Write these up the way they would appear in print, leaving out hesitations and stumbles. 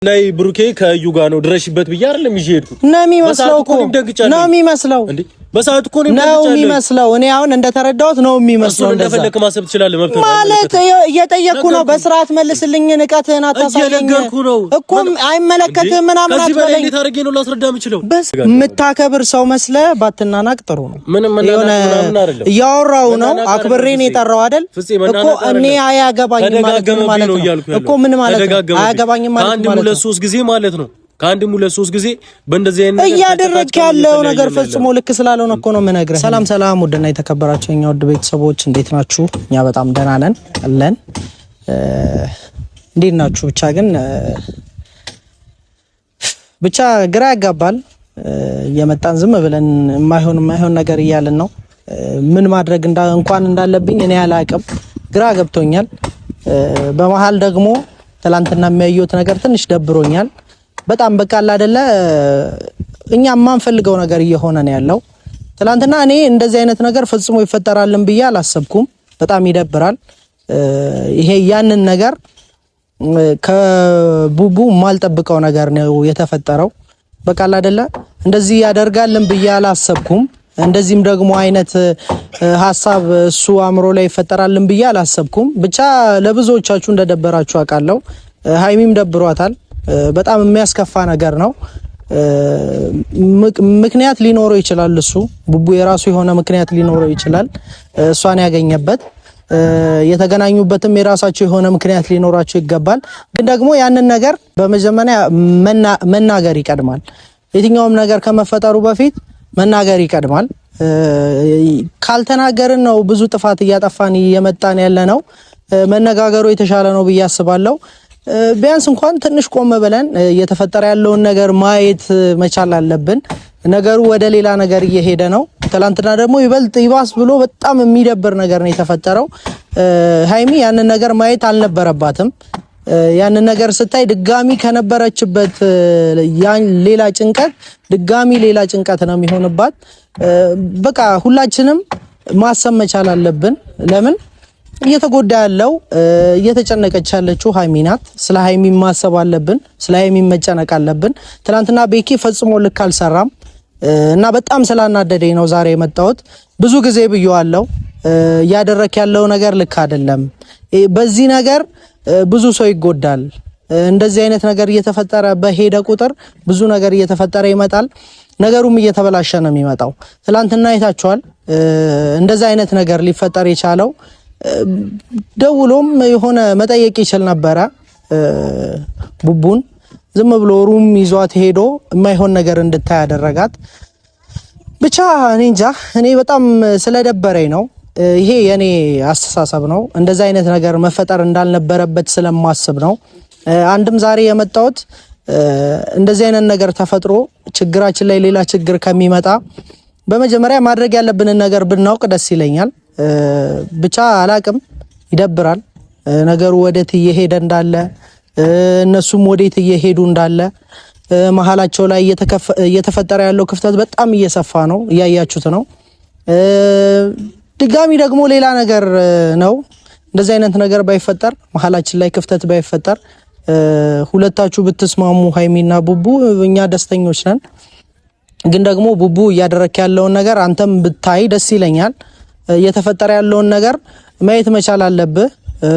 ናይ ብሩኬ ከዩ ጋር ነው ድረሽበት ብዬ አይደለም ይዤ ሄድኩ ነው የሚመስለው እንዴ በሰዓት እኮ ነው የሚመስለው እኔ አሁን እንደተረዳሁት ነው የሚመስለው እንደፈለክ ማሰብ ትችላለህ መብት ነው ማለት እየጠየቅኩ ነው በስርዓት መልስልኝ ንቀትህን አታሳየኝ እኮ አይመለከትህም ምናምን ከዚህ በላይ እንዴት አድርጌ ነው ላስረዳ የምችለው የምታከብር ሰው መስለ ባትናናቅ ጥሩ ነው ምንም አይደለም ያወራው ነው አክብሬን የጠራው አይደል እኮ እኔ አያገባኝም ማለት ነው እኮ ምን ማለት ነው አያገባኝም ማለት ነው ሁለት ሶስት ጊዜ ማለት ነው ከአንድም ሁለት ሶስት ጊዜ በእንደዚህ አይነት ነገር እያደረክ ያለው ነገር ፈጽሞ ልክ ስላልሆነ እኮ ነው የምነግርህ። ሰላም ውድና የተከበራችሁ የኛ ውድ ቤተሰቦች እንዴት ናችሁ? እኛ በጣም ደህና ነን አለን። እንዴት ናችሁ? ብቻ ግራ ያጋባል። የመጣን ዝም ብለን የማይሆን ነገር እያልን ነው። ምን ማድረግ እንኳን እንዳለብኝ እኔ አላቅም። ግራ ገብቶኛል። በመሃል ደግሞ ትላንትና የሚያዩት ነገር ትንሽ ደብሮኛል። በጣም በቃል አይደለ እኛ ማንፈልገው ነገር እየሆነ ነው ያለው። ትላንትና እኔ እንደዚህ አይነት ነገር ፈጽሞ ይፈጠራልን ብዬ አላሰብኩም። በጣም ይደብራል። ይሄ ያንን ነገር ከቡቡ ማልጠብቀው ነገር ነው የተፈጠረው። በቃል አይደለ እንደዚህ ያደርጋልን ብዬ አላሰብኩም። እንደዚህም ደግሞ አይነት ሐሳብ እሱ አእምሮ ላይ ይፈጠራልን ብዬ አላሰብኩም። ብቻ ለብዙዎቻችሁ እንደደበራችሁ አውቃለሁ። ሃይሚም ደብሯታል። በጣም የሚያስከፋ ነገር ነው። ምክንያት ሊኖረው ይችላል እሱ ቡቡ የራሱ የሆነ ምክንያት ሊኖረው ይችላል እሷን ያገኘበት የተገናኙበትም የራሳቸው የሆነ ምክንያት ሊኖራቸው ይገባል። ግን ደግሞ ያንን ነገር በመጀመሪያ መናገር ይቀድማል። የትኛውም ነገር ከመፈጠሩ በፊት መናገር ይቀድማል። ካልተናገርን ነው ብዙ ጥፋት እያጠፋን እየመጣን ያለ ነው። መነጋገሩ የተሻለ ነው ብዬ አስባለሁ። ቢያንስ እንኳን ትንሽ ቆም ብለን እየተፈጠረ ያለውን ነገር ማየት መቻል አለብን። ነገሩ ወደ ሌላ ነገር እየሄደ ነው። ትላንትና ደግሞ ይበልጥ ይባስ ብሎ በጣም የሚደብር ነገር ነው የተፈጠረው። ሃይሚ ያንን ነገር ማየት አልነበረባትም። ያንን ነገር ስታይ ድጋሚ ከነበረችበት ያን ሌላ ጭንቀት ነው የሚሆንባት። በቃ ሁላችንም ማሰብ መቻል አለብን። ለምን እየተጎዳ ያለው እየተጨነቀች ያለችው ሃይሚ ናት። ስለ ሃይሚ ማሰብ አለብን። ስለ ሃይሚ መጨነቅ አለብን። ትናንትና ቤኪ ፈጽሞ ልክ አልሰራም እና በጣም ስላናደደኝ ነው ዛሬ የመጣሁት። ብዙ ጊዜ ብየዋለሁ እያደረክ ያለው ነገር ልክ አይደለም። በዚህ ነገር ብዙ ሰው ይጎዳል። እንደዚህ አይነት ነገር እየተፈጠረ በሄደ ቁጥር ብዙ ነገር እየተፈጠረ ይመጣል። ነገሩም እየተበላሸ ነው የሚመጣው። ትናንትና አይታችኋል እንደዚህ አይነት ነገር ሊፈጠር የቻለው ደውሎም የሆነ መጠየቅ ይችል ነበረ። ቡቡን ዝም ብሎ ሩም ይዟት ሄዶ የማይሆን ነገር እንድታይ ያደረጋት። ብቻ እኔ እንጃ እኔ በጣም ስለደበረኝ ነው። ይሄ የኔ አስተሳሰብ ነው። እንደዚህ አይነት ነገር መፈጠር እንዳልነበረበት ስለማስብ ነው። አንድም ዛሬ የመጣሁት እንደዚህ አይነት ነገር ተፈጥሮ ችግራችን ላይ ሌላ ችግር ከሚመጣ በመጀመሪያ ማድረግ ያለብንን ነገር ብናውቅ ደስ ይለኛል። ብቻ አላቅም ይደብራል። ነገሩ ወዴት እየሄደ እንዳለ እነሱም ወዴት እየሄዱ እንዳለ መሀላቸው ላይ እየተፈጠረ ያለው ክፍተት በጣም እየሰፋ ነው፣ እያያችሁት ነው። ድጋሚ ደግሞ ሌላ ነገር ነው። እንደዚህ አይነት ነገር ባይፈጠር መሀላችን ላይ ክፍተት ባይፈጠር ሁለታችሁ ብትስማሙ ሃይሚና ቡቡ እኛ ደስተኞች ነን። ግን ደግሞ ቡቡ እያደረክ ያለውን ነገር አንተም ብታይ ደስ ይለኛል። እየተፈጠረ ያለውን ነገር ማየት መቻል አለብህ።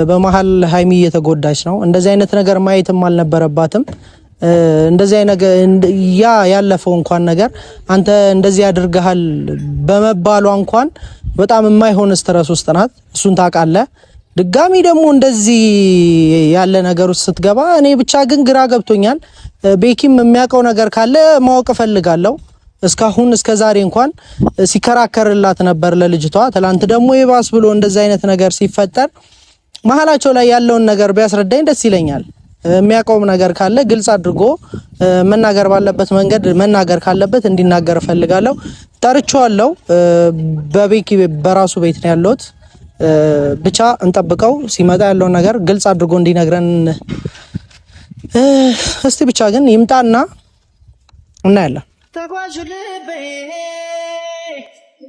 በመሃል ሃይሚ እየተጎዳች ነው። እንደዚህ አይነት ነገር ማየትም አልነበረባትም። እንደዚህ አይነት ያለፈው እንኳን ነገር አንተ እንደዚህ አድርገሃል በመባሏ እንኳን በጣም የማይሆን ስትረስ ውስጥ ናት። እሱን ታውቃለህ። ድጋሚ ደግሞ እንደዚህ ያለ ነገር ውስጥ ስትገባ እኔ ብቻ ግን ግራ ገብቶኛል። ቤኪም የሚያውቀው ነገር ካለ ማወቅ እፈልጋለሁ። እስካሁን እስከ ዛሬ እንኳን ሲከራከርላት ነበር ለልጅቷ። ትላንት ደግሞ ይባስ ብሎ እንደዚህ አይነት ነገር ሲፈጠር መሀላቸው ላይ ያለውን ነገር ቢያስረዳኝ ደስ ይለኛል። የሚያውቀውም ነገር ካለ ግልጽ አድርጎ መናገር ባለበት መንገድ መናገር ካለበት እንዲናገር እፈልጋለሁ። ጠርቼዋለሁ። በቤኪ በራሱ ቤት ነው ያለሁት። ብቻ እንጠብቀው። ሲመጣ ያለውን ነገር ግልጽ አድርጎ እንዲነግረን እስቲ ብቻ ግን ይምጣና እናያለን። ተጓዥ ልቤ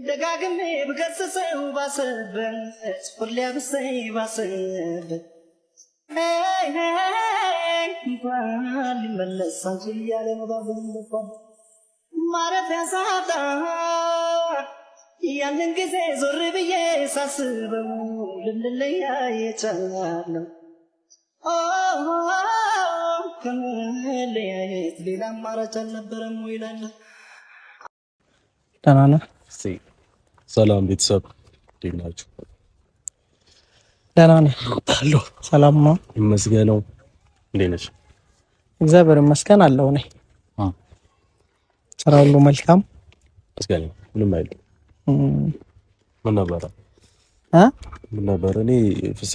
ደጋግሜ ብገስጸው ባሰበት ሁሌ ብሰይ ባሰበት ያንን ጊዜ ዞር ብዬ ሳስበው ልንለያየቻለሁ ከመለያየት ሌላ አማራጭ አልነበረም ወይ እላለሁ። ደህና ነህ? ሰላም ቤተሰብ እንዴት ናችሁ? ደህና ነህ? አለሁ። ሰላም ነው ይመስገነው። እንዴት ነሽ? እግዚአብሔር ይመስገን አለሁ። ነኝ ስራ ሁሉ መልካም ይመስገነው። ምንም አይደለም። ምን ነበር እኔ ፍፄ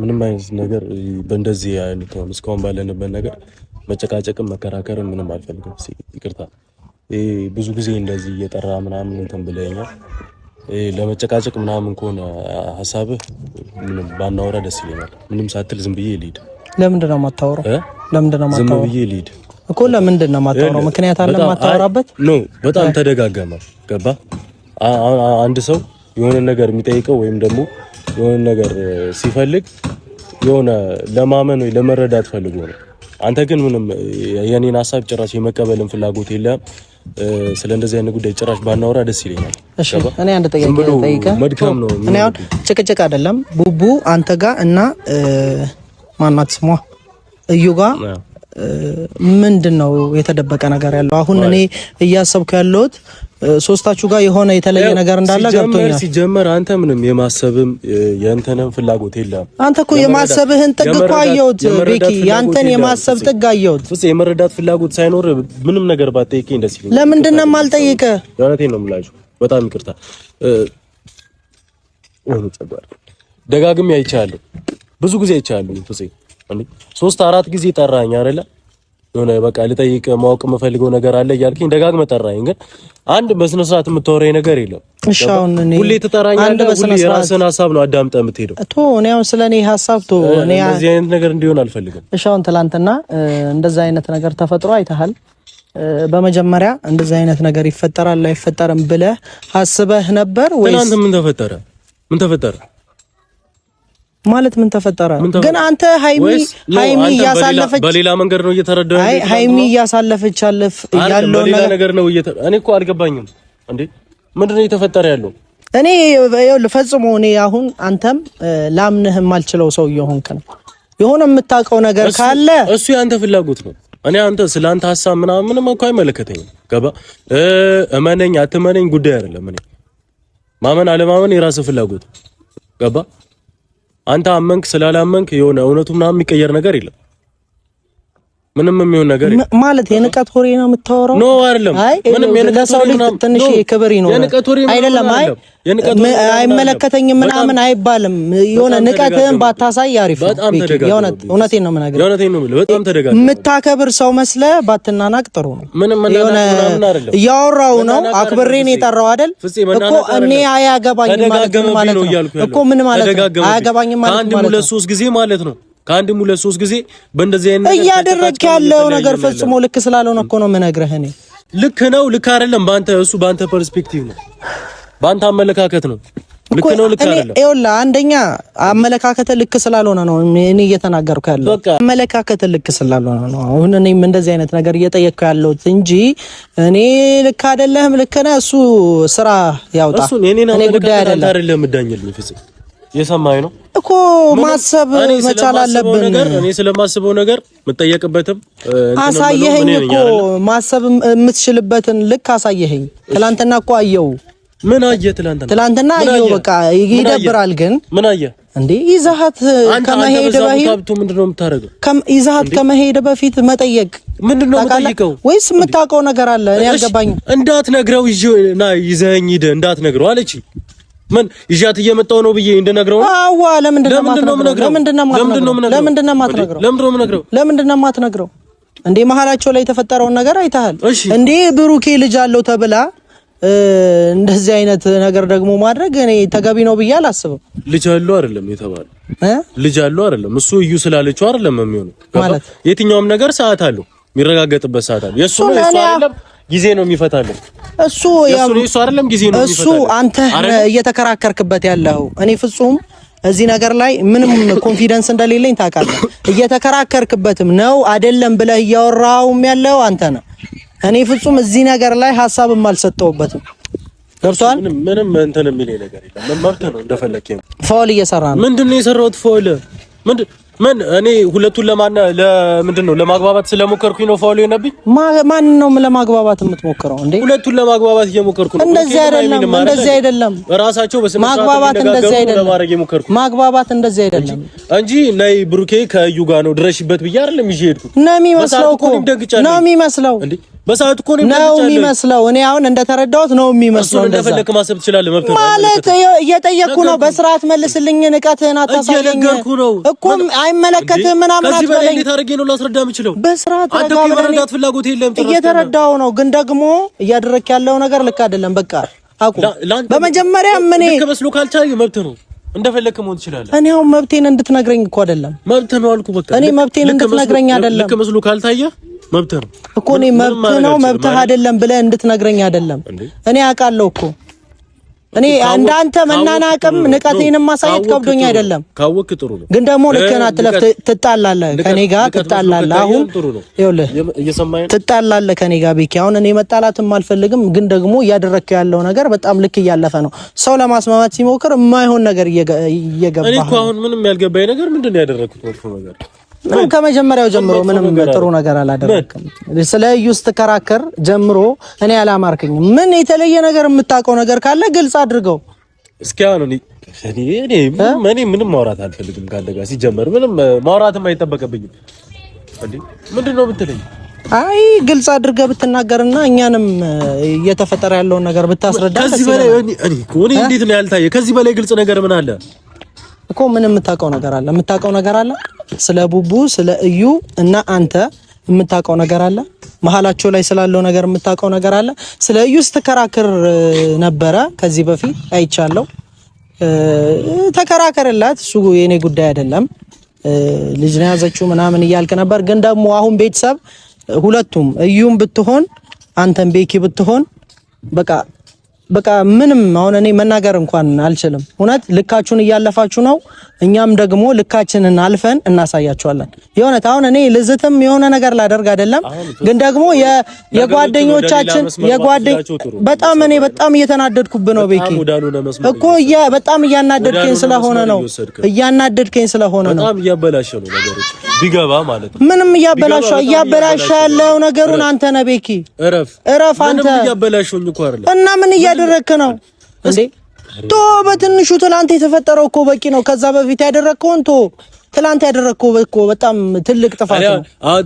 ምንም አይነት ነገር በእንደዚህ አይነት ነው እስካሁን ባለንበት ነገር መጨቃጨቅም መከራከርም ምንም አልፈልግም። ይቅርታ ብዙ ጊዜ እንደዚህ እየጠራ ምናምን እንትን ብለኛል። ለመጨቃጨቅ ምናምን ከሆነ ሐሳብህ ምንም ባናወራ ደስ ይለኛል። ምንም ሳትል ዝም ብዬ ልሂድ። ለምንድን ነው የማታወራው? ዝም ብዬ ልሂድ እኮ። ለምንድን ነው የማታወራው? ምክንያት አለ የማታወራበት? ኖ በጣም ተደጋገመ። ገባ? አንድ ሰው የሆነ ነገር የሚጠይቀው ወይም ደግሞ የሆነ ነገር ሲፈልግ የሆነ ለማመን ወይ ለመረዳት ፈልጎ ነው። አንተ ግን ምንም የኔን ሐሳብ ጭራሽ የመቀበልን ፍላጎት የለም። ስለ እንደዚህ አይነት ጉዳይ ጭራሽ ባናወራ ደስ ይለኛል። እሺ እኔ አንድ ጠይቀህ መድካም ነው። እኔ አሁን ጭቅጭቅ አይደለም ቡቡ አንተ ጋር እና ማናት ስሟ እዩ ጋር ምንድነው የተደበቀ ነገር ያለው? አሁን እኔ እያሰብኩ ያለሁት ሶስታችሁ ጋር የሆነ የተለየ ነገር እንዳለ ገብቶኛል። ሲጀመር አንተ ምንም የማሰብም የእንተንም ፍላጎት የለም። አንተ እኮ የማሰብህን ጥግ እኮ አየሁት ቤኪ፣ ያንተን የማሰብ ጥግ አየሁት። ፍፄ የመረዳት ፍላጎት ሳይኖር ምንም ነገር ባትጠይቀኝ ደስ ይለኛል። ለምንድን ነው የማልጠይቅህ? እውነቴን ነው የምላችሁ። በጣም ይቅርታ ወይኔ ጸባር ደጋግሜ አይቻለሁ፣ ብዙ ጊዜ አይቻለሁ። ፍፄ 3-4 ጊዜ ጠራኝ አይደለ? የሆነ በቃ ልጠይቅ ማወቅ የምፈልገው ነገር አለ እያልከኝ ደጋግመህ ጠራኝ፣ ግን አንድ በስነ ስርዓት የምታወራኝ ነገር የለም። እሺ አሁን እኔ ሁሌ ትጠራኛለህ፣ ሁሌ የራስህን ሐሳብ ነው አዳምጠህ የምትሄደው። እኔ አሁን ስለኔ ሐሳብ እኔ እንደዚህ አይነት ነገር እንዲሆን አልፈልግም። እሺ አሁን ትላንትና እንደዛ አይነት ነገር ተፈጥሮ አይተሃል። በመጀመሪያ እንደዛ አይነት ነገር ይፈጠራል አይፈጠርም ብለህ አስበህ ነበር ወይስ? ትናንት ምን ተፈጠረ ማለት ምን ተፈጠረ? ግን አንተ ሃይሚ እያሳለፈች በሌላ መንገድ ነው እየተረዳው ያለው። ሃይሚ እያሳለፈች ያለው ነገር ነው እኔ እኮ አልገባኝም እንዴ ምንድነው እየተፈጠረ ያለው? እኔ ፈጽሞ እኔ አሁን አንተም ላምንህም አልችለው ሰው እየሆንክ ነው። የሆነ የምታውቀው ነገር ካለ እሱ ያንተ ፍላጎት ነው። እኔ አንተ ስላንተ ሐሳብ ምንም እኮ አይመለከተኝም። ገባ? እመነኝ አትመነኝ ጉዳይ አይደለም። እኔ ማመን አለማመን የራስህ ፍላጎት። ገባ? አንተ አመንክ ስላላመንክ የሆነ እውነቱ ምናምን የሚቀየር ነገር የለም። ምንም የሚሆን ነገር ማለት የንቀት ወሬ ነው የምታወራው? ኖ አይደለም። ምንም የንቀት ወሬ ነው። ትንሽ ክብር ይኖራል አይደለም? አይመለከተኝም ምናምን አይባልም። የሆነ ንቀትህን ባታሳይ አሪፍ ነው። እውነቴን ነው የምነግርህ። በጣም ተደጋጋሚ የምታከብር ሰው መስለህ ባትናናቅ ጥሩ ነው። የሆነ እያወራው ነው አክብሬን የጠራው አይደል እኮ እኔ አያገባኝም ማለት ነው እኮ ምን ማለት ነው? አያገባኝም ማለት ነው። ከአንድ 2-3 ጊዜ ማለት ነው ከአንድም 2-3 ጊዜ በእንደዚህ አይነት ነገር እያደረግክ ያለው ነገር ፈጽሞ ልክ ስላልሆነ እኮ ነው የምነግርህ። እኔ ልክ ነው ልክ አይደለም በአንተ ፐርስፔክቲቭ ነው፣ በአንተ አመለካከት ነው። ልክ ነው ልክ አይደለም። ይኸውልህ አንደኛ አመለካከት ልክ ስላልሆነ ነው እኔ እየተናገርኩ ያለው። አመለካከት ልክ ስላልሆነ ነው አሁን እኔም እንደዚህ አይነት ነገር እየጠየቅኩ ያለሁት እንጂ እኔ ልክ አይደለህም ልክ ነህ እሱ ስራ ያውጣ። እኔ ጉዳይ አይደለም ምዳኝልኝ ፍፄ የሰማኸኝ ነው እኮ ማሰብ መቻል አለብን። እኔ ስለማስበው ነገር የምጠየቅበትም አሳየኸኝ እኮ ማሰብ የምትችልበትን ልክ አሳየኸኝ። ትላንትና እኮ አየው። ምን አየህ? ትላንትና አየው። በቃ ይደብራል። ግን ምን አየህ እንዴ? ይዘሃት ከመሄድ በፊት ምንድነው የምታረገው? ይዘሃት ከመሄድ በፊት መጠየቅ ምንድነው የምጠይቀው? ወይስ የምታውቀው ነገር አለ? እኔ አልገባኝም። እንዳትነግረው ይዘኸኝ ሂድ እንዳትነግረው አለችኝ። ምን ይዣት እየመጣው ነው ብዬ እንደነግረው ነው? አዋ ለምንድነው የማትነግረው? እንዴ መሀላቸው ላይ የተፈጠረውን ነገር አይተሃል እንዴ? ብሩኬ ልጅ አለው ተብላ እንደዚህ አይነት ነገር ደግሞ ማድረግ እኔ ተገቢ ነው ብዬ አላስብም። ልጅ አለው አይደለም የተባለው ልጅ አለው አይደለም እሱ እዩ ስላለችው አይደለም የሚሆነው ማለት የትኛውም ነገር ሰዓት አለው የሚረጋገጥበት ሰዓት አለው። የሱ ነው እሱ አይደለም ጊዜ ነው የሚፈታልን። እሱ አይደለም ጊዜ ነው የሚፈታልን። እሱ አንተ እየተከራከርክበት ያለው እኔ ፍጹም እዚህ ነገር ላይ ምንም ኮንፊደንስ እንደሌለኝ ታውቃለህ። እየተከራከርክበትም ነው አይደለም ብለህ እያወራውም ያለው አንተ ነህ። እኔ ፍጹም እዚህ ነገር ላይ ሐሳብም አልሰጠውበትም። ገብቷል? ምንም እንትን የሚለኝ ነገር የለም። መብት ነው እንደፈለከኝ። ፋውል እየሰራ ነው። ምንድነው የሰራሁት ፋውል? ምን እኔ ሁለቱን ለምንድን ነው ለማግባባት ስለሞከርኩኝ ነው ፋውል የሆነብኝ? ማን ነው ለማግባባት የምትሞክረው እንዴ? ሁለቱን ለማግባባት እየሞከርኩ ነው። እንደዚህ አይደለም። ራሳቸው ማግባባት እንደዚህ አይደለም። ማግባባት እንደዚህ አይደለም እንጂ ነይ ብሩኬ ከእዩ ጋር ነው ድረሽበት ብዬ አይደለም ይዤ ሄድኩ። ነው የሚመስለው እኮ ነው የሚመስለው እንዴ? በሰዓት እኮ ነው የሚመስለው። እኔ አሁን እንደተረዳሁት ነው የሚመስለው። እንደፈለክ ማሰብ ትችላለህ። መብት ነው ማለት እየጠየቅኩ ነው። በስርዓት መልስልኝ። ንቀትህን አታሳየኝ እኮ አይመለከትህም ምናምን አትበለኝ። ከዚህ በላይ እንዴት አድርጌ ነው ላስረዳ የምችለው? በስርዓት ተረጋግተህ ፍላጎት የለም። እየተረዳሁ ነው፣ ግን ደግሞ እያደረክ ያለው ነገር ልክ አይደለም። በቃ አቁም። በመጀመሪያ ምን ልክ መስሎ ካልቻለ መብት ነው፣ እንደፈለክ መሆን ትችላለህ። እኔ አሁን መብቴን እንድትነግረኝ እኮ አይደለም። መብት ነው አልኩ። በቃ እኔ መብቴን እንድትነግረኝ አይደለም። ልክ መስሎ ካልታየ መብት ነው እኮ። እኔ መብት ነው መብትህ አይደለም ብለህ እንድትነግረኝ አይደለም። እኔ አውቃለሁ እኮ እኔ እንዳንተ መናናቅም ንቀቴንም ማሳየት ከብዶኝ አይደለም። ካወክ ጥሩ ነው፣ ግን ደግሞ ልክህን አትለፍ። ትጣላለህ ከኔ ጋር ትጣላለህ። አሁን ይኸውልህ ትጣላለህ ከኔ ጋር ቤኪ። አሁን እኔ መጣላትም አልፈልግም፣ ግን ደግሞ እያደረግከው ያለው ነገር በጣም ልክ እያለፈ ነው። ሰው ለማስማማት ሲሞክር የማይሆን ነገር እየገባህ። እኔ እኮ አሁን ምንም ያልገባኝ ነገር ምንድነው ያደረኩት መጥፎ ነገር? ምንም ከመጀመሪያው ጀምሮ ምንም ጥሩ ነገር አላደረክም። ስለ እዩ ስትከራከር ጀምሮ እኔ አላማርከኝም። ምን የተለየ ነገር የምታውቀው ነገር ካለ ግልጽ አድርገው እስኪ። አሁን እኔ ምንም ማውራት አልፈልግም ካለ ጋር ሲጀመር ምንም ማውራትም አይጠበቅብኝም። እንዴ ምንድነው የምትለኝ? አይ ግልጽ አድርገህ ብትናገርና እኛንም እየተፈጠረ ያለውን ነገር ብታስረዳ። ከዚህ በላይ እኔ እንዴት ነው ያልታየ? ከዚህ በላይ ግልጽ ነገር ምን አለ እኮ? ምን የምታውቀው ነገር አለ? የምታውቀው ነገር አለ ስለ ቡቡ ስለ እዩ እና አንተ የምታውቀው ነገር አለ? መሀላቸው ላይ ስላለው ነገር የምታውቀው ነገር አለ? ስለ እዩ ስትከራከር ነበረ ከዚህ በፊት አይቻለሁ። ተከራከርላት፣ እሱ የኔ ጉዳይ አይደለም፣ ልጅ ነው ያዘችው ምናምን እያልክ ነበር። ግን ደግሞ አሁን ቤተሰብ ሁለቱም እዩም ብትሆን አንተም ቤኪ ብትሆን በቃ ምንም አሁን እኔ መናገር እንኳን አልችልም። እውነት ልካችሁን እያለፋችሁ ነው። እኛም ደግሞ ልካችንን አልፈን እናሳያችኋለን። የሆነት አሁን እኔ ልዝትም የሆነ ነገር ላደርግ አይደለም፣ ግን ደግሞ የጓደኞቻችን በጣም እኔ በጣም እየተናደድኩብህ ነው ቤኪ እኮ በጣም እያናደድከኝ ስለሆነ ነው በጣም እያበላሸ ነው ነገሮች ቢገባ ማለት ነው። ምንም እያበላሸ ያለው ነገሩን አንተ ነህ ቤኪ። እረፍ አንተ። ምንም እያበላሸኝ እኮ አይደለም። እና ምን እያደረክ ነው እንዴ? ቶ በትንሹ ትላንት የተፈጠረው እኮ በቂ ነው። ከዛ በፊት ያደረከውን ቶ ትላንት ያደረከው እኮ በጣም ትልቅ ጥፋት ነው።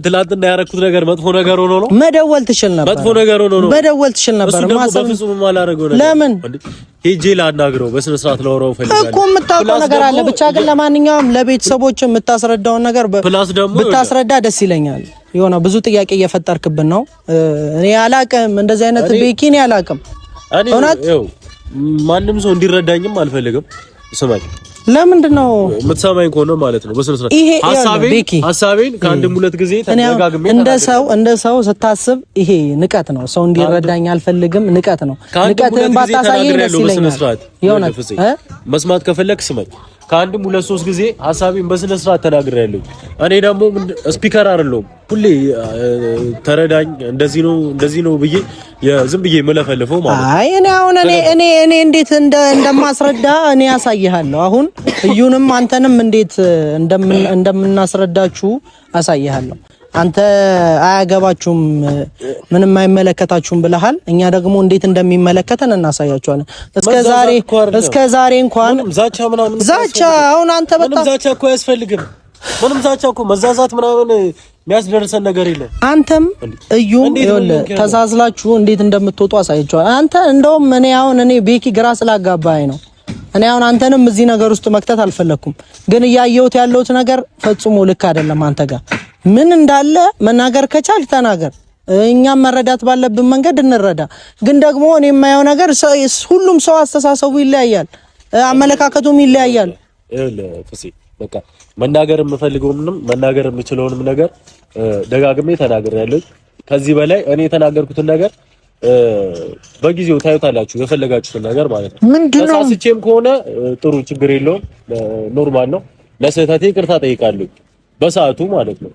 ትላንትና ያደረኩት ነገር መጥፎ ነገር ሆኖ ነው። መደወል ትችል ነበር። መጥፎ ነገር ሆኖ ነው። መደወል ትችል ነበር። በፍጹም ማላረገው ነገር ለምን ሄጄ ላናግረው በስነ ስርዓት ላወራው ፈልጋለሁ እኮ። የምታውቀው ነገር አለ ብቻ። ግን ለማንኛውም ለቤተሰቦች የምታስረዳውን ነገር ብታስረዳ ደስ ይለኛል። የሆነ ብዙ ጥያቄ እየፈጠርክብን ነው። እኔ አላቅም እንደዚህ አይነት ቤኪ እኔ አላቅም። እውነት ማንም ሰው እንዲረዳኝም አልፈልግም። ስማኝ፣ ለምንድን ነው የምትሰማኝ ከሆነ ማለት ነው በስነ ስርዓት ሐሳቤን ከአንድም ሁለት ጊዜ ተደጋግሜ እንደ ሰው ስታስብ ይሄ ንቀት ነው። ሰው እንዲረዳኝ አልፈልግም። ንቀት ነው። ንቀትን ባታሳየኝ ደስ ይለኛል። የሆነት መስማት ከፈለክ ስማኝ። ከአንድም ሁለት ሶስት ጊዜ ሐሳቤን በስነ ስርዓት ተናግሬያለሁ። እኔ ደግሞ ስፒከር አይደለሁም። ሁሌ ተረዳኝ እንደዚህ ነው ብዬ ዝም ብዬ የምለፈልፈው ማለት ነው። አይ እኔ እንዴት እንደማስረዳ እኔ ያሳይሃለሁ። አሁን እዩንም አንተንም እንዴት እንደምናስረዳችሁ አሳይሃለሁ። አንተ አያገባችሁም ምንም አይመለከታችሁም ብለሃል። እኛ ደግሞ እንዴት እንደሚመለከተን እናሳያችኋለን። እስከ ዛሬ እንኳን ዛቻ አሁን አንተ በጣም ዛቻ እኮ አያስፈልግም። ምንም ዛቻ እኮ መዛዛት ምናምን የሚያስደርሰን ነገር የለም። አንተም እዩም ተዛዝላችሁ እንዴት እንደምትወጡ አሳያችኋለሁ። አንተ እንደውም እኔ ቤኪ ግራ ስላጋባኝ ነው። እኔ አሁን አንተንም እዚህ ነገር ውስጥ መክተት አልፈለኩም፣ ግን እያየሁት ያለሁት ነገር ፈጽሞ ልክ አይደለም። አንተ ጋር ምን እንዳለ መናገር ከቻል ተናገር። እኛም መረዳት ባለብን መንገድ እንረዳ። ግን ደግሞ እኔ የማየው ነገር ሁሉም ሰው አስተሳሰቡ ይለያያል፣ አመለካከቱም ይለያያል። በቃ መናገር የምፈልገውንም መናገር የምችለውንም ነገር ደጋግሜ ተናግሬያለሁ። ከዚህ በላይ እኔ የተናገርኩትን ነገር በጊዜው ታዩታላችሁ የፈለጋችሁትን ነገር ማለት ነው። ምንድነው ተሳስቼም ከሆነ ጥሩ ችግር የለውም ኖርማል ነው። ለስህተቴ ይቅርታ ጠይቃለሁ በሰዓቱ ማለት ነው።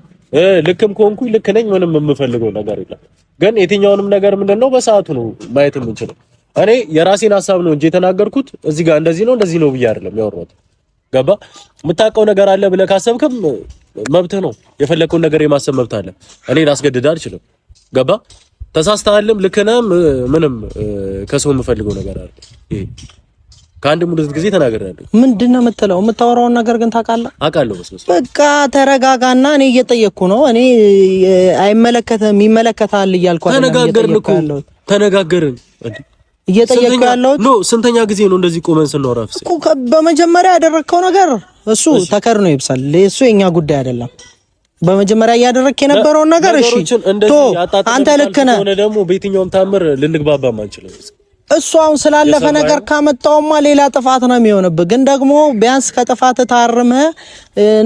ልክም ከሆንኩኝ ልክ ነኝ። ምንም የምፈልገው ነገር የለም። ግን የትኛውንም ነገር ምንድነው በሰዓቱ ነው ማየት የምንችለው። እኔ የራሴን ሐሳብ ነው እንጂ የተናገርኩት እዚህ ጋር እንደዚህ ነው ብዬ አይደለም ያወራሁት። ገባ? የምታውቀው ነገር አለ ብለህ ካሰብክም መብትህ ነው። የፈለከውን ነገር የማሰብ መብት አለ። እኔ ላስገድድ አልችልም። ገባ? ተሳስተሃልም ልክ ነህም ምንም ከሰው የምፈልገው ነገር አለ። ይሄ ከአንድ ሙሉ ጊዜ ተናግሬያለሁ። ምንድነው የምትለው? የምታወራውን ነገር ግን ታውቃለህ? አውቃለሁ። በስመ በቃ ተረጋጋና፣ እኔ እየጠየቅኩ ነው። እኔ አይመለከትም ይመለከታል እያልኩ ተነጋገርን እየጠየቅኩ ያለሁት ኖ ስንተኛ ጊዜ ነው እንደዚህ ቆመን ስናወራ? በመጀመሪያ ያደረግከው ነገር እሱ ተከርኖ ይብሳል። እሱ የኛ ጉዳይ አይደለም። በመጀመሪያ እያደረግክ የነበረውን ነገር እሺ ቶ አንተ ልክ ነህ። ደግሞ በየትኛውም ታምር ልንግባባም አንችልም። እሱ አሁን ስላለፈ ነገር ካመጣውማ ሌላ ጥፋት ነው የሚሆንብህ። ግን ደግሞ ቢያንስ ከጥፋት ታርመህ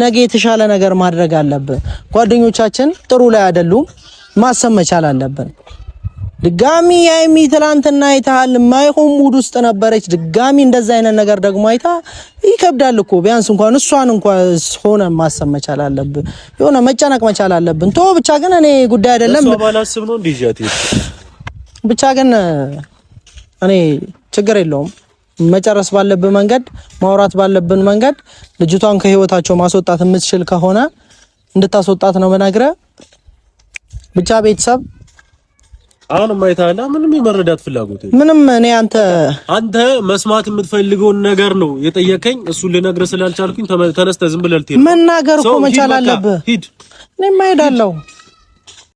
ነገ የተሻለ ነገር ማድረግ አለብህ። ጓደኞቻችን ጥሩ ላይ አይደሉም፣ ማሰብ መቻል አለብን። ድጋሚ ያይሚ ትላንትና አይተሃል፣ ማይሆን ሙድ ውስጥ ነበረች። ድጋሚ እንደዛ አይነት ነገር ደግሞ አይታ ይከብዳል እኮ። ቢያንስ እንኳን እሷን እንኳን ሆነ ማሰብ መቻል አለብን፣ የሆነ መጨነቅ መቻል አለብን። ቶ ብቻ ግን እኔ ጉዳይ አይደለም እሷ ባላስብ ነው እንዲጃት ብቻ ግን እኔ ችግር የለውም። መጨረስ ባለብን መንገድ ማውራት ባለብን መንገድ ልጅቷን ከህይወታቸው ማስወጣት የምትችል ከሆነ እንድታስወጣት ነው መናገር ብቻ። ቤተሰብ አሁን ማይታላ ምንም የመረዳት ፍላጎት ምንም እኔ አንተ መስማት የምትፈልገውን ነገር ነው የጠየቀኝ። እሱ ልነግርህ ስላልቻልኩኝ ተነስተህ ዝም ብለህ ልትሄድ መናገር እኮ መቻል አለብህ። ሂድ። እኔ ማይዳለው